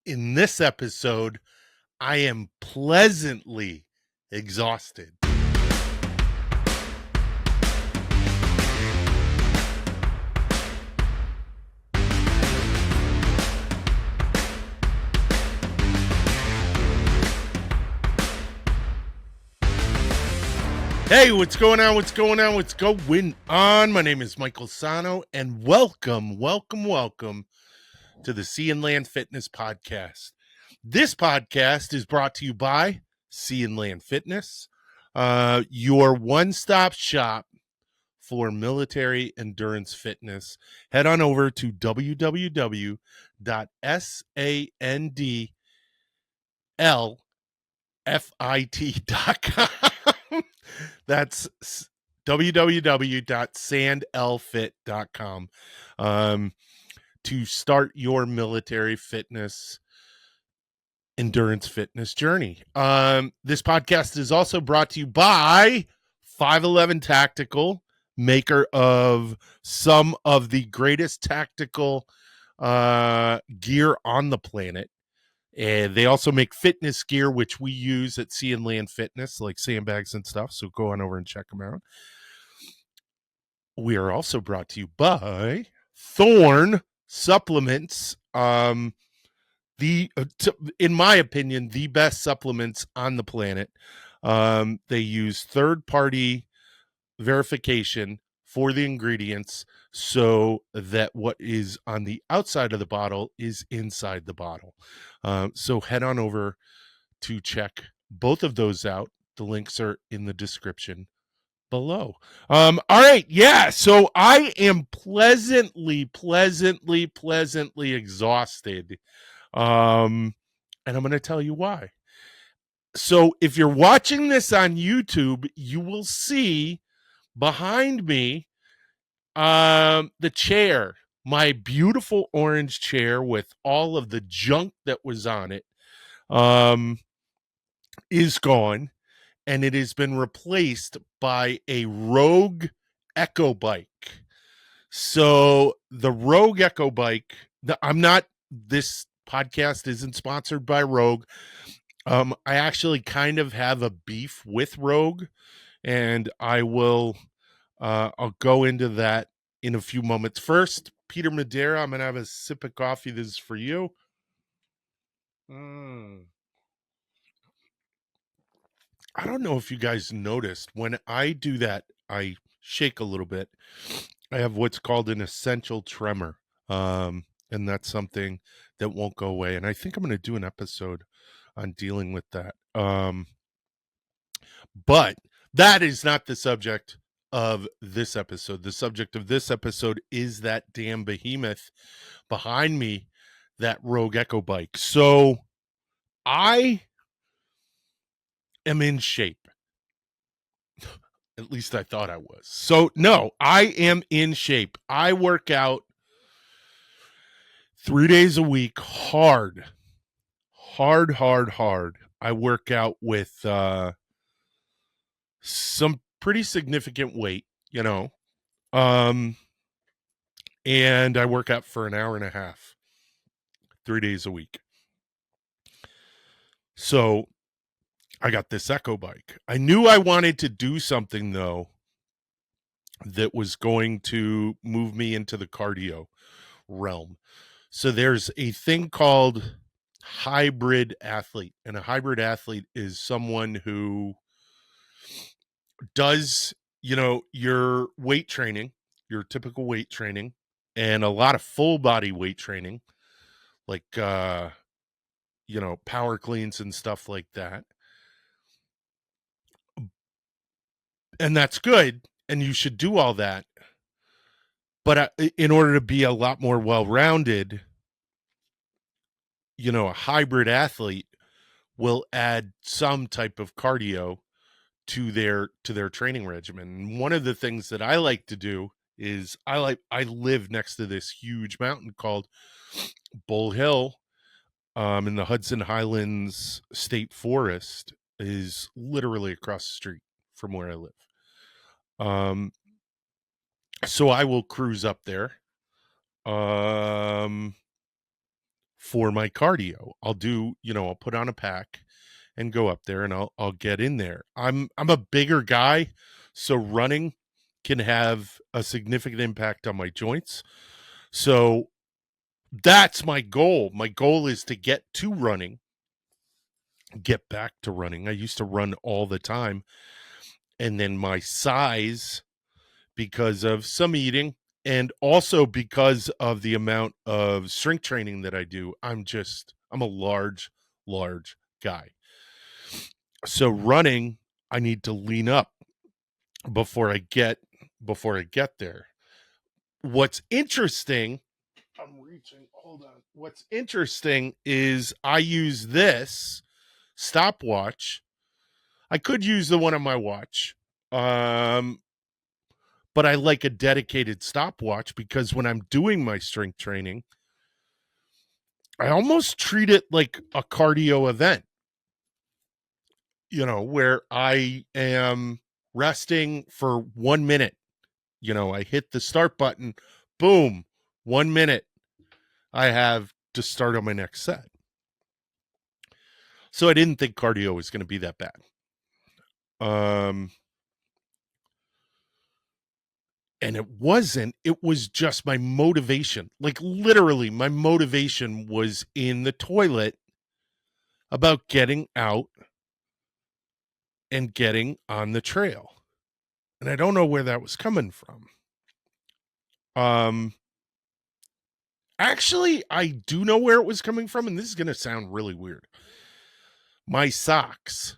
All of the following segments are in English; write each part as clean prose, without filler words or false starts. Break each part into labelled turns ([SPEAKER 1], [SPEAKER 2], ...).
[SPEAKER 1] In this episode, I am pleasantly exhausted. Hey, what's going on? What's going on? My name is Michael Sahno, and welcome to the Sea and Land Fitness Podcast. This podcast is brought to you by Sea and Land Fitness, your one-stop shop for military endurance fitness. Head on over to www.sandlfit.com. That's www.sandlfit.com to start your military fitness endurance fitness journey. This podcast is also brought to you by 511 Tactical, maker of some of the greatest tactical gear on the planet. And they also make fitness gear, which we use at Sea and Land Fitness, like sandbags and stuff. So go on over and check them out. We are also brought to you by Thorne Supplements. In my opinion, the best supplements on the planet. They use third-party verification for the ingredients so that what is on the outside of the bottle is inside the bottle. So head on over to check both of those out. The links are in the description below. All right. Yeah. So I am pleasantly exhausted. And I'm going to tell you why. So if you're watching this on YouTube, you will see behind me the chair, my beautiful orange chair with all of the junk that was on it, is gone, and it has been replaced by a Rogue Echo bike. So the Rogue Echo bike, this podcast isn't sponsored by Rogue. I actually kind of have a beef with Rogue, and I'll go into that in a few moments. First, Peter Madeira, I'm going to have a sip of coffee. This is for you. I don't know if you guys noticed, when I do that, I shake a little bit. I have what's called an essential tremor. And that's something that won't go away. And I think I'm going to do an episode on dealing with that. But that is not the subject of this episode. The subject of this episode is that damn behemoth behind me, that Rogue Echo bike. So I am in shape. At least I thought I was. So no, I am in shape. I work out 3 days a week, hard. I work out with some pretty significant weight, and I work out for an hour and a half, 3 days a week. So I got this Echo bike. I knew I wanted to do something, though, that was going to move me into the cardio realm. So there's a thing called hybrid athlete, and a hybrid athlete is someone who does, your weight training, your typical weight training, and a lot of full body weight training, like, power cleans and stuff like that. And that's good, and you should do all that. But in order to be a lot more well-rounded, a hybrid athlete will add some type of cardio to their training regimen. And one of the things that I like to do is I live next to this huge mountain called Bull Hill, in the Hudson Highlands State Forest, is literally across the street from where I live. So I will cruise up there, for my cardio. I'll do, I'll put on a pack and go up there and I'll get in there. I'm a bigger guy, so running can have a significant impact on my joints. So that's my goal. My goal is to get to running, get back to running. I used to run all the time. And then my size, because of some eating and also because of the amount of strength training that I do, I'm a large guy. So running, I need to lean up before I get there. What's interesting, I'm reaching, hold on. What's interesting is I use this stopwatch. I could use the one on my watch. But I like a dedicated stopwatch because when I'm doing my strength training, I almost treat it like a cardio event, where I am resting for 1 minute. I hit the start button, boom, 1 minute. I have to start on my next set. So I didn't think cardio was going to be that bad. And it wasn't. It was just my motivation. Like literally, my motivation was in the toilet about getting out and getting on the trail. And I don't know where that was coming from. Actually, I do know where it was coming from, and this is going to sound really weird. My socks.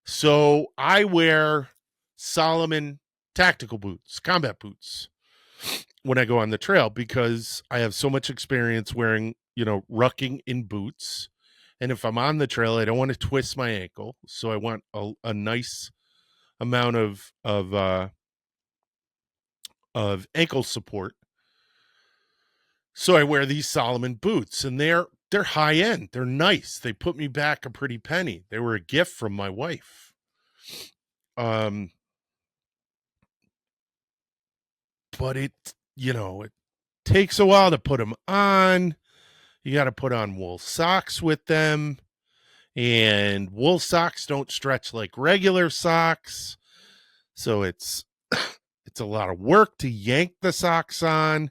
[SPEAKER 1] So I wear Solomon tactical boots, combat boots, when I go on the trail because I have so much experience wearing, rucking in boots. And if I'm on the trail, I don't want to twist my ankle. So I want a nice amount of ankle support. So I wear these Solomon boots, and they're high end. They're nice. They put me back a pretty penny. They were a gift from my wife. But it takes a while to put them on. You got to put on wool socks with them, and wool socks don't stretch like regular socks. So it's a lot of work to yank the socks on.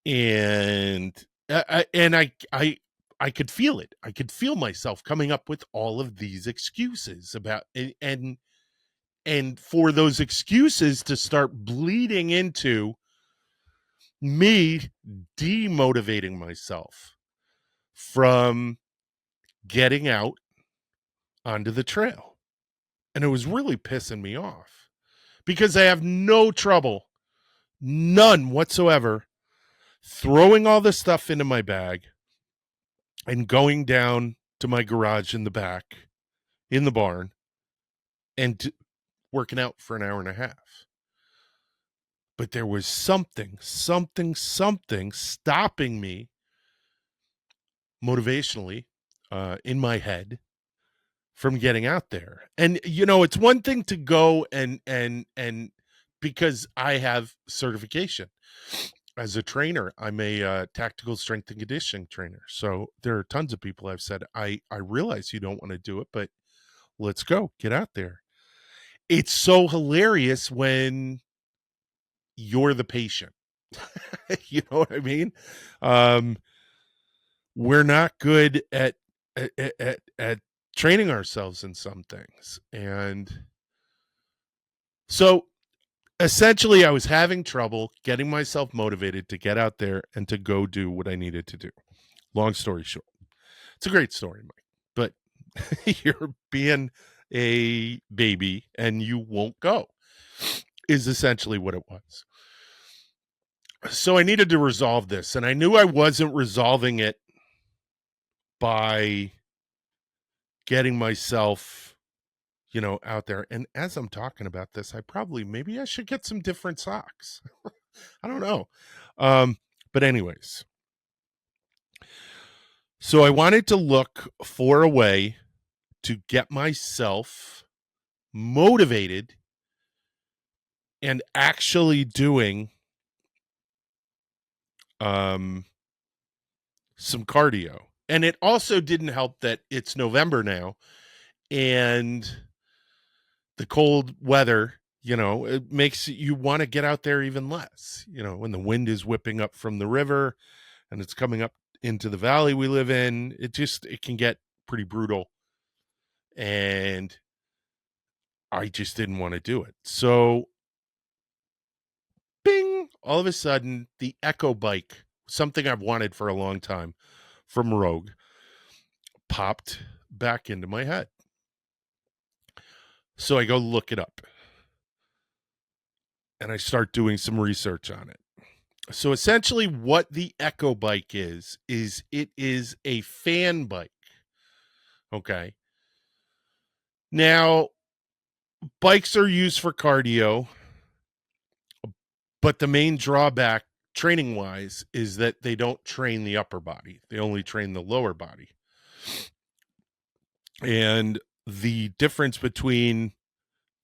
[SPEAKER 1] And I could feel it. I could feel myself coming up with all of these excuses about and for those excuses to start bleeding into me demotivating myself from getting out onto the trail. And it was really pissing me off because I have no trouble, none whatsoever, throwing all the stuff into my bag and going down to my garage in the back, in the barn, and working out for an hour and a half. But there was something stopping me motivationally in my head from getting out there. And it's one thing to go and because I have certification as a trainer. I'm a tactical strength and conditioning trainer. So there are tons of people I've said, I realize you don't want to do it, but let's go, get out there. It's so hilarious when you're the patient. You know what I mean? We're not good at training ourselves in some things. And so essentially I was having trouble getting myself motivated to get out there and to go do what I needed to do. Long story short, it's a great story, Mike, but you're being a baby and you won't go is essentially what it was. So I needed to resolve this, and I knew I wasn't resolving it by getting myself, out there. And as I'm talking about this, maybe I should get some different socks. I don't know. But anyways, so I wanted to look for a way to get myself motivated and actually doing some cardio. And it also didn't help that it's November now and the cold weather, it makes you want to get out there even less, when the wind is whipping up from the river and it's coming up into the valley we live in. It can get pretty brutal. And I just didn't want to do it. So, bing, all of a sudden, the Echo bike, something I've wanted for a long time from Rogue, popped back into my head. So I go look it up and I start doing some research on it. So essentially what the Echo bike is it is a fan bike. Okay. Now, bikes are used for cardio, but the main drawback training wise is that they don't train the upper body. They only train the lower body. And the difference between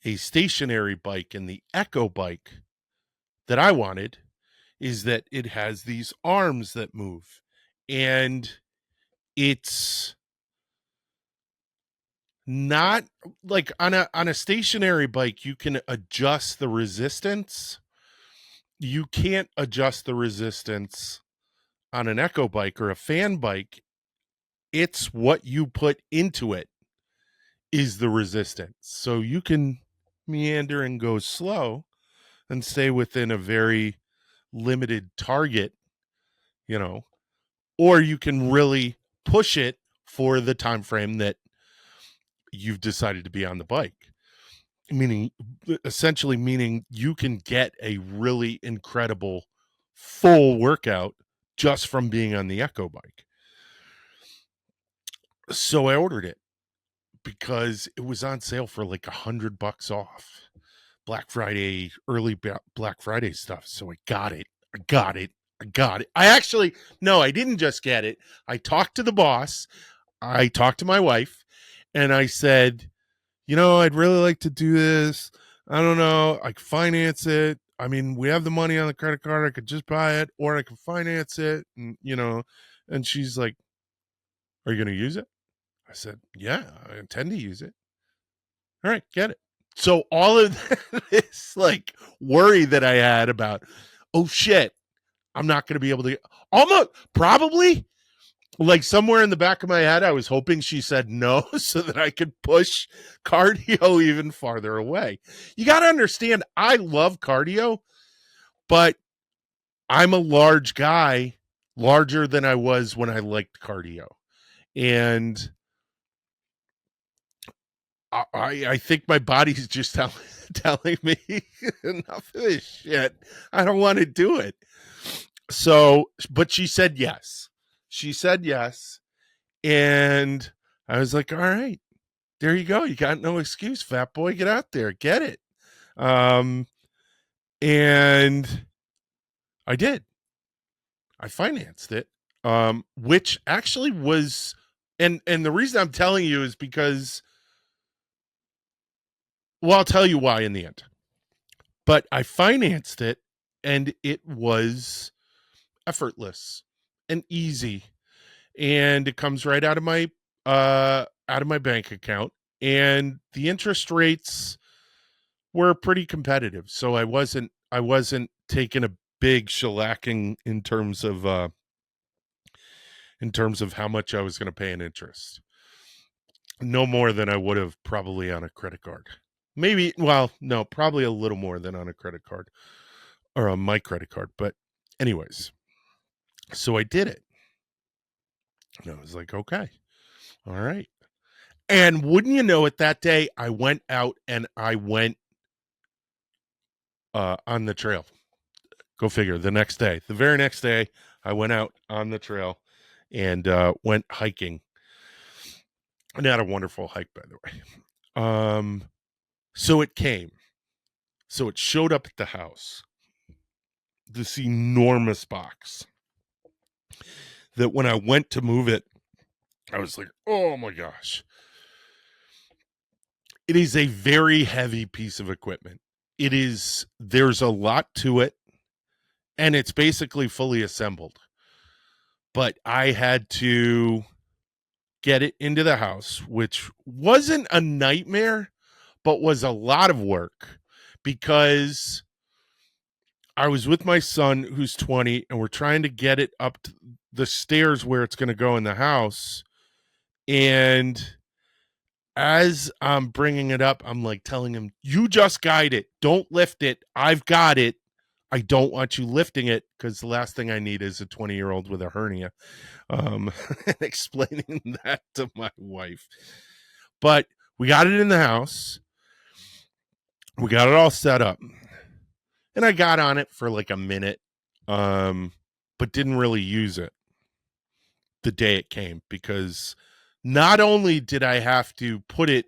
[SPEAKER 1] a stationary bike and the Echo bike that I wanted is that it has these arms that move. And it's not like on a stationary bike, you can adjust the resistance. You can't adjust the resistance on an Echo bike or a fan bike. It's what you put into it is the resistance. So you can meander and go slow and stay within a very limited target, or you can really push it for the time frame that you've decided to be on the bike. Essentially meaning you can get a really incredible full workout just from being on the Echo bike. So I ordered it because it was on sale for like $100 off. Black Friday, early Black Friday stuff. So I got it. I didn't just get it. I talked to the boss. I talked to my wife and I said, I'd really like to do this. I don't know. I can finance it. I mean, we have the money on the credit card. I could just buy it or I can finance it. And, and she's like, are you going to use it? I said, yeah, I intend to use it. All right, get it. So all of this like worry that I had about, oh shit, I'm not going to be able to almost probably like somewhere in the back of my head, I was hoping she said no so that I could push cardio even farther away. You got to understand, I love cardio, but I'm a large guy, larger than I was when I liked cardio. And I think my body's just telling me enough of this shit. I don't want to do it. So, but she said yes. She said yes. And I was like, all right, there you go. You got no excuse, fat boy. Get out there. Get it. And I did. I financed it. Which actually was and the reason I'm telling you is because I'll tell you why in the end. But I financed it and it was effortless and easy. And it comes right out of my bank account. And the interest rates were pretty competitive. So I wasn't taking a big shellacking in terms of how much I was going to pay in interest. No more than I would have probably on a credit card. Maybe, well, no, probably a little more than on a credit card or on my credit card. But anyways, so I did it. And I was like, okay, all right. And wouldn't you know it, that day I went out and I went on the trail. Go figure. The very next day, I went out on the trail and went hiking. And had a wonderful hike, by the way. So it came. So it showed up at the house. This enormous box that when I went to move it, I was like, oh my gosh. It is a very heavy piece of equipment. There's a lot to it, and it's basically fully assembled. but I had to get it into the house, which wasn't a nightmare, but was a lot of work because I was with my son who's 20 and we're trying to get it up to the stairs where it's going to go in the house. And as I'm bringing it up, I'm like telling him, you just guide it. Don't lift it. I've got it. I don't want you lifting it because the last thing I need is a 20-year-old with a hernia. Explaining that to my wife. But we got it in the house. We got it all set up. And I got on it for like a minute, but didn't really use it the day it came because not only did I have to put it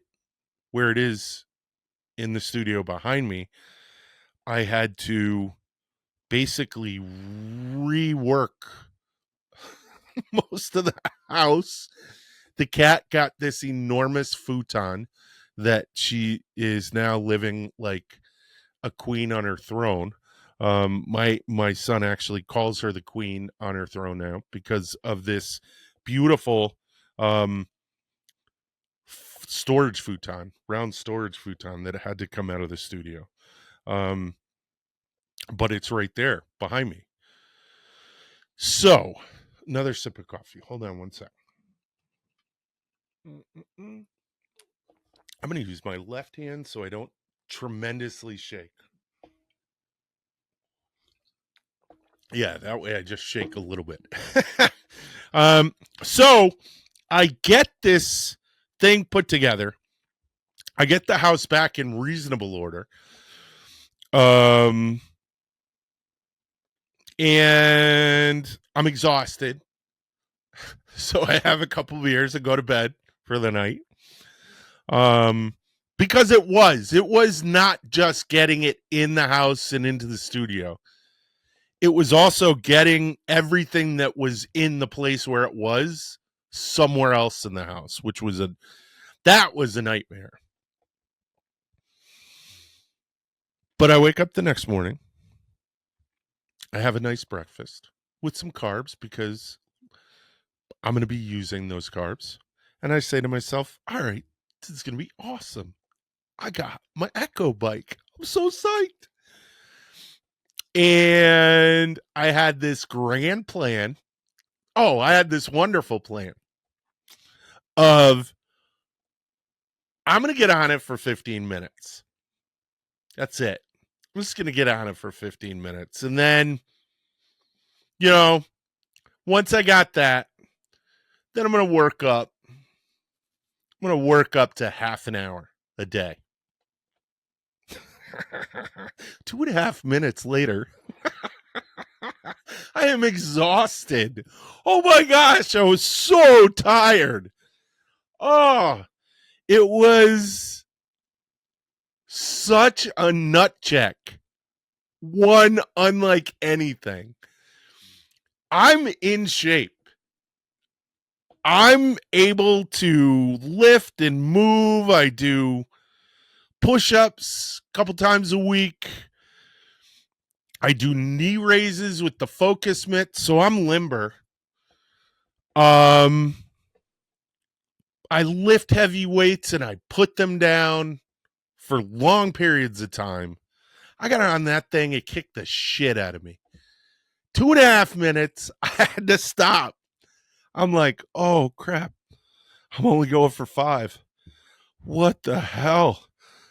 [SPEAKER 1] where it is in the studio behind me, I had to basically rework most of the house. The cat got this enormous futon that she is now living like a queen on her throne. My son actually calls her the queen on her throne now because of this beautiful storage futon, round storage futon that had to come out of the studio. But it's right there behind me. So, another sip of coffee. Hold on one sec. I'm going to use my left hand so I don't tremendously shake. Yeah, that way I just shake a little bit. So I get this thing put together. I get the house back in reasonable order. And I'm exhausted. So I have a couple of beers and go to bed for the night. Because it was not just getting it in the house and into the studio. It was also getting everything that was in the place where it was somewhere else in the house, which was that was a nightmare. But I wake up the next morning. I have a nice breakfast with some carbs because I'm going to be using those carbs. And I say to myself, all right, this is going to be awesome. I got my Echo bike. I'm so psyched. And I had this grand plan. Oh, I had this wonderful plan of I'm going to get on it for 15 minutes. That's it. I'm just going to get on it for 15 minutes. And then, once I got that, then I'm going to work up. I'm going to work up to half an hour a day. 2.5 minutes later, I am exhausted. Oh my gosh, I was so tired. Oh, it was such a nut check. One unlike anything. I'm in shape. I'm able to lift and move. I do push-ups a couple times a week. I do knee raises with the focus mitt, so I'm limber. I lift heavy weights and I put them down for long periods of time. I got on that thing, it kicked the shit out of me. 2.5 minutes, I had to stop. I'm like, oh crap, I'm only going for 5. What the hell?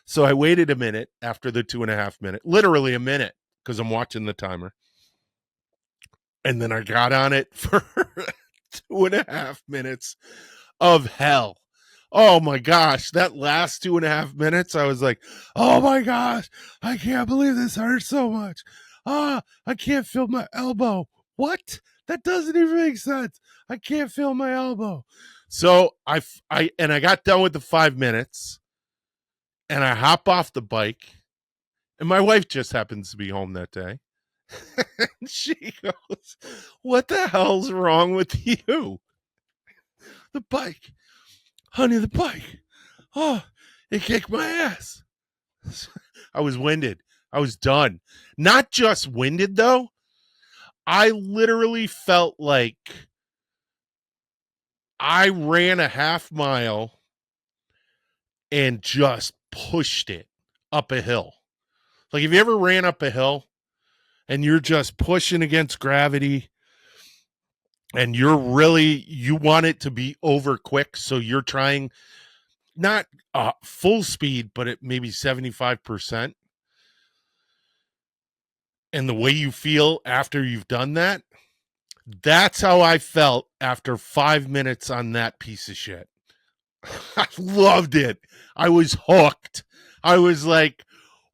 [SPEAKER 1] So I waited a minute after the 2.5 minute, literally a minute, because I'm watching the timer. And then I got on it for 2.5 minutes of hell. Oh my gosh, that last 2.5 minutes, I was like, oh my gosh, I can't believe this hurts so much. I can't feel my elbow. What? That doesn't even make sense. I can't feel my elbow. So I got done with the 5 minutes and I hop off the bike and my wife just happens to be home that day. And she goes, what the hell's wrong with you? The bike. Honey, the bike. Oh, it kicked my ass. I was winded. I was done. Not just winded, though. I literally felt like I ran a half mile and just pushed it up a hill. Like, have you ever ran up a hill and you're just pushing against gravity and you want it to be over quick, so you're trying not full speed, but at maybe 75%. And the way you feel after you've done that, that's how I felt after 5 minutes on that piece of shit. I loved it. I was hooked. I was like,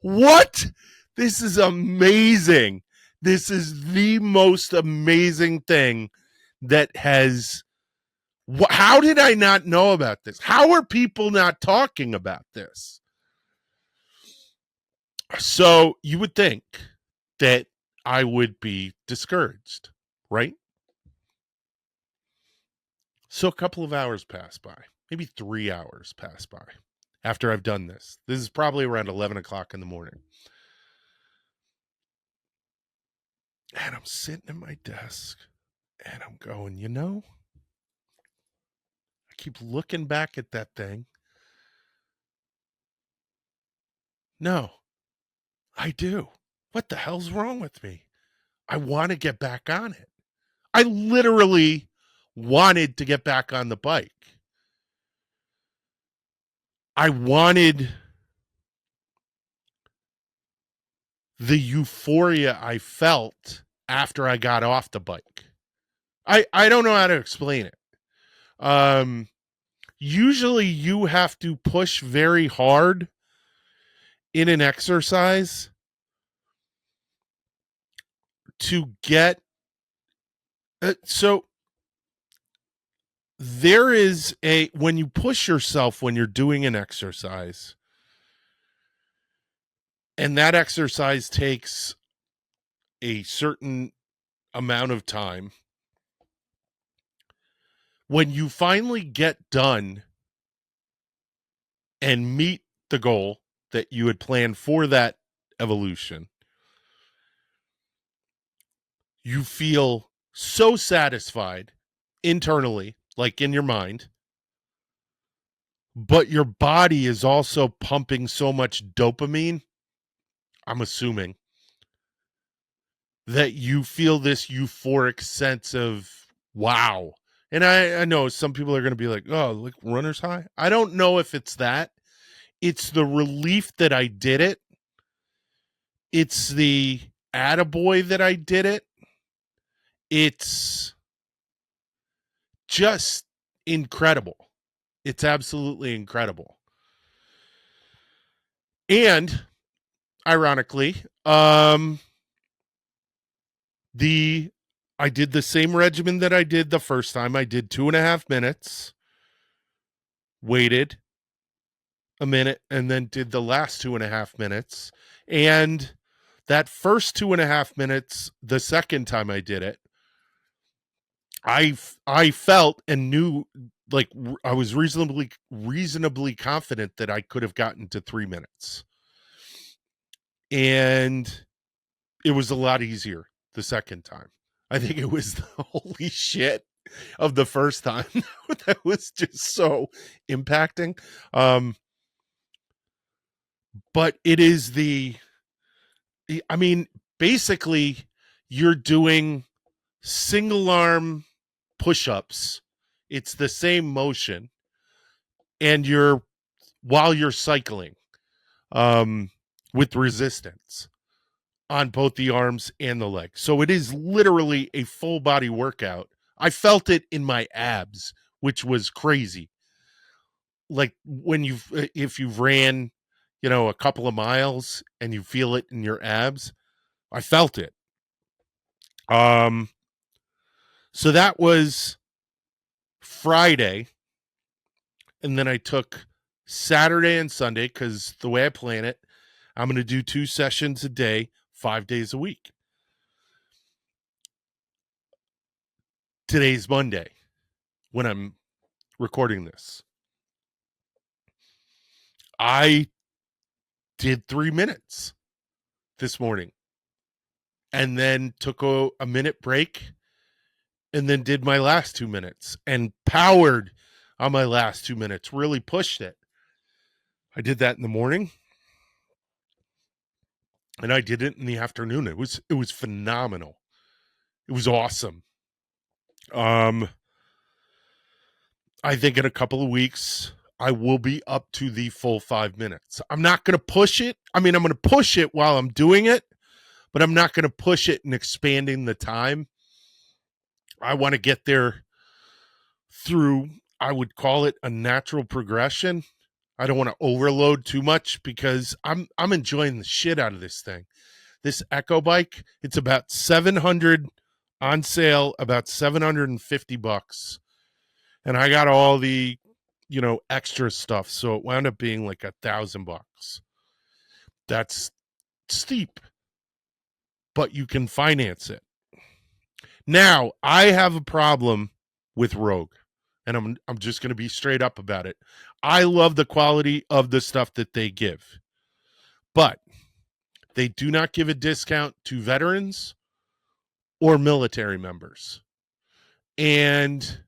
[SPEAKER 1] what? This is amazing. This is the most amazing thing that has. How did I not know about this? How are people not talking about this? So you would think that I would be discouraged, right? So a couple of hours pass by, maybe 3 hours pass by after I've done this. This is probably around 11 o'clock in the morning. And I'm sitting at my desk and I'm going, I keep looking back at that thing. No, I do. What the hell's wrong with me? I want to get back on it. I literally wanted to get back on the bike. I wanted the euphoria I felt after I got off the bike. I don't know how to explain it. Usually you have to push very hard in an exercise to get so there is when you push yourself when you're doing an exercise, and that exercise takes a certain amount of time, when you finally get done and meet the goal that you had planned for that evolution, you feel so satisfied internally, like in your mind, but your body is also pumping so much dopamine, I'm assuming, that you feel this euphoric sense of wow. And I know some people are going to be like, oh, like runner's high. I don't know if it's that. It's the relief that I did it. It's the attaboy that I did it. It's just incredible. It's absolutely incredible. And ironically, I did the same regimen that I did the first time. I did 2.5 minutes, waited a minute, and then did the last 2.5 minutes. And that first 2.5 minutes, the second time I did it, I felt and knew, like, I was reasonably confident that I could have gotten to 3 minutes. And it was a lot easier the second time. I think it was the holy shit of the first time that was just so impacting. But it is basically you're doing single arm push-ups. It's the same motion, and while you're cycling with resistance on both the arms and the legs. So it is literally a full body workout. I felt it in my abs, which was crazy. Like if you've ran, a couple of miles and you feel it in your abs, I felt it. So that was Friday. And then I took Saturday and Sunday, because the way I plan it, I'm going to do 2 sessions a day, 5 days a week. Today's Monday when I'm recording this. I did 3 minutes this morning and then took a minute break and then did my last 2 minutes and powered on my last 2 minutes, really pushed it. I did that in the morning and I did it in the afternoon. It was phenomenal. It was awesome. I think in a couple of weeks I will be up to the full 5 minutes. I'm not going to push it. I mean, I'm going to push it while I'm doing it, but I'm not going to push it in expanding the time. I want to get there through, I would call it a natural progression. I don't want to overload too much because I'm enjoying the shit out of this thing. This Echo bike, it's about 700 on sale, about $750. And I got all the, extra stuff. So it wound up being like $1,000. That's steep, but you can finance it. Now, I have a problem with Rogue, and I'm just going to be straight up about it. I love the quality of the stuff that they give, but they do not give a discount to veterans or military members. And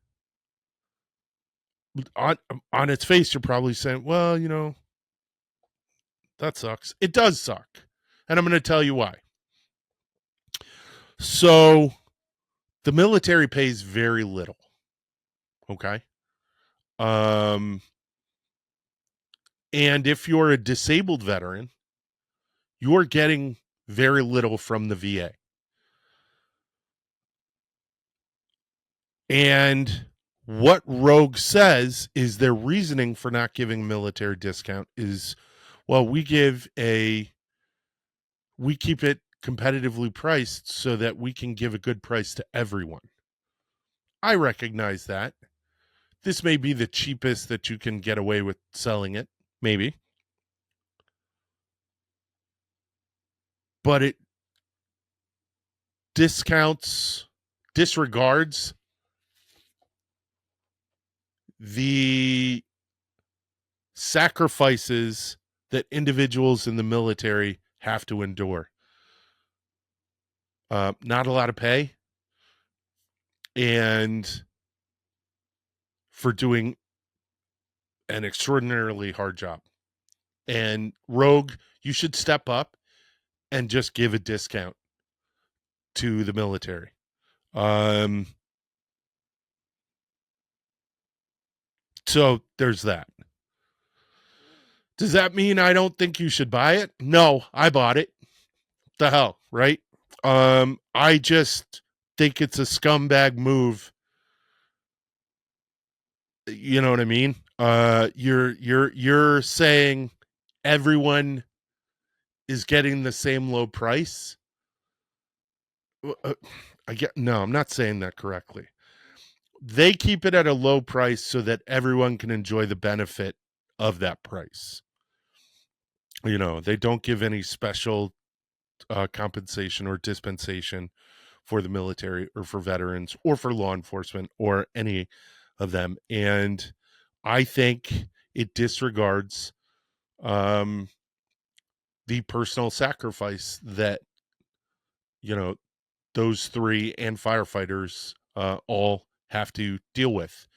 [SPEAKER 1] on its face, you're probably saying, well, that sucks. It does suck. And I'm going to tell you why. So the military pays very little. Okay. And if you're a disabled veteran, you're getting very little from the VA. And what Rogue says is their reasoning for not giving military discount is, well, we keep it competitively priced so that we can give a good price to everyone. I recognize that. This may be the cheapest that you can get away with selling it, maybe. But it disregards the sacrifices that individuals in the military have to endure. Not a lot of pay, and for doing an extraordinarily hard job. And Rogue, you should step up and just give a discount to the military. So there's that. Does that mean I don't think you should buy it? No, I bought it. The hell, right? I just think it's a scumbag move. You know what I mean? You're saying everyone is getting the same low price. No, I'm not saying that correctly. They keep it at a low price so that everyone can enjoy the benefit of that price. They don't give any special compensation or dispensation for the military or for veterans or for law enforcement or any of them. And I think it disregards the personal sacrifice that, those three and firefighters all have to deal with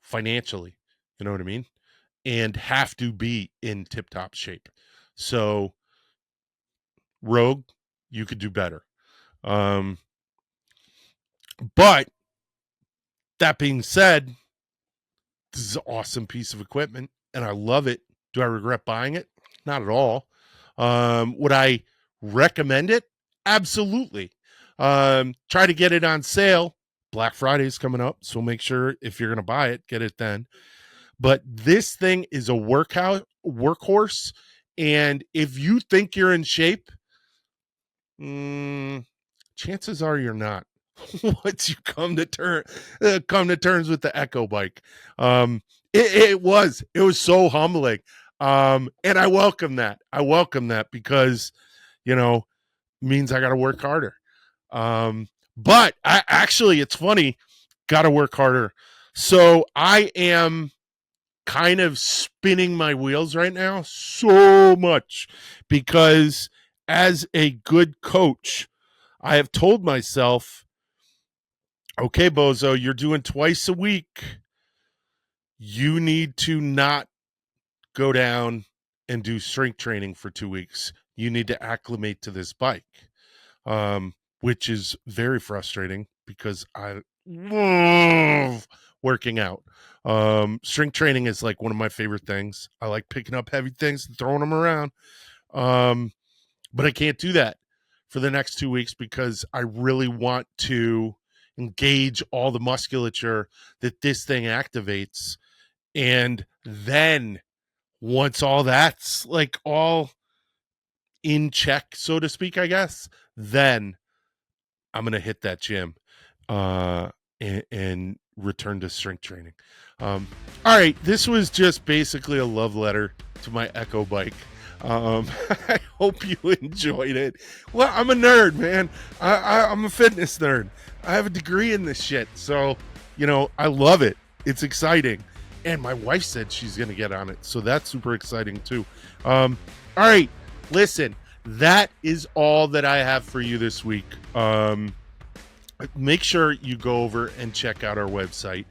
[SPEAKER 1] financially. You know what I mean? And have to be in tip-top shape. So, Rogue, you could do better. But that being said, this is an awesome piece of equipment and I love it. Do I regret buying it? Not at all. Would I recommend it? Absolutely. Try to get it on sale. Black Friday is coming up, so make sure if you're going to buy it, get it then. But this thing is a workhorse, and if you think you're in shape, chances are you're not. Once you come to terms with the Echo bike, it was so humbling, and I welcome that. Because means I got to work harder. But it's funny, got to work harder. So I am kind of spinning my wheels right now so much because as a good coach, I have told myself Okay, Bozo, you're doing twice a week. You need to not go down and do strength training for 2 weeks. You need to acclimate to this bike, which is very frustrating because I love working out. Strength training is like one of my favorite things. I like picking up heavy things and throwing them around. But I can't do that for the next 2 weeks because I really want to engage all the musculature that this thing activates. And then once all that's like all in check, so to speak, I guess, then I'm going to hit that gym and return to strength training. All right. This was just basically a love letter to my Echo bike. I hope you enjoyed it. Well, I'm a nerd, man. I'm a fitness nerd. I have a degree in this shit. So, I love it. It's exciting. And my wife said she's going to get on it. So that's super exciting too. All right. Listen, that is all that I have for you this week. Make sure you go over and check out our website,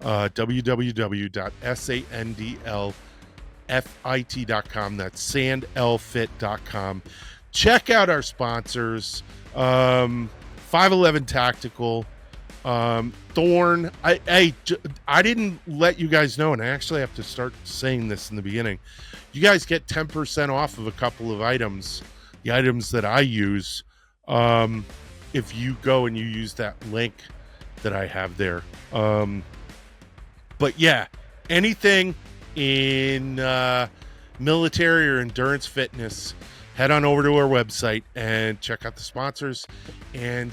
[SPEAKER 1] www.sandlfit.com. That's sandlfit.com. Check out our sponsors, 511 Tactical, Thorne. I didn't let you guys know, and I actually have to start saying this in the beginning. You guys get 10% off of a couple of items, the items that I use, if you go and you use that link that I have there. But yeah, anything in military or endurance fitness, head on over to our website and check out the sponsors. And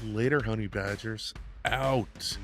[SPEAKER 1] later, honey badgers, out.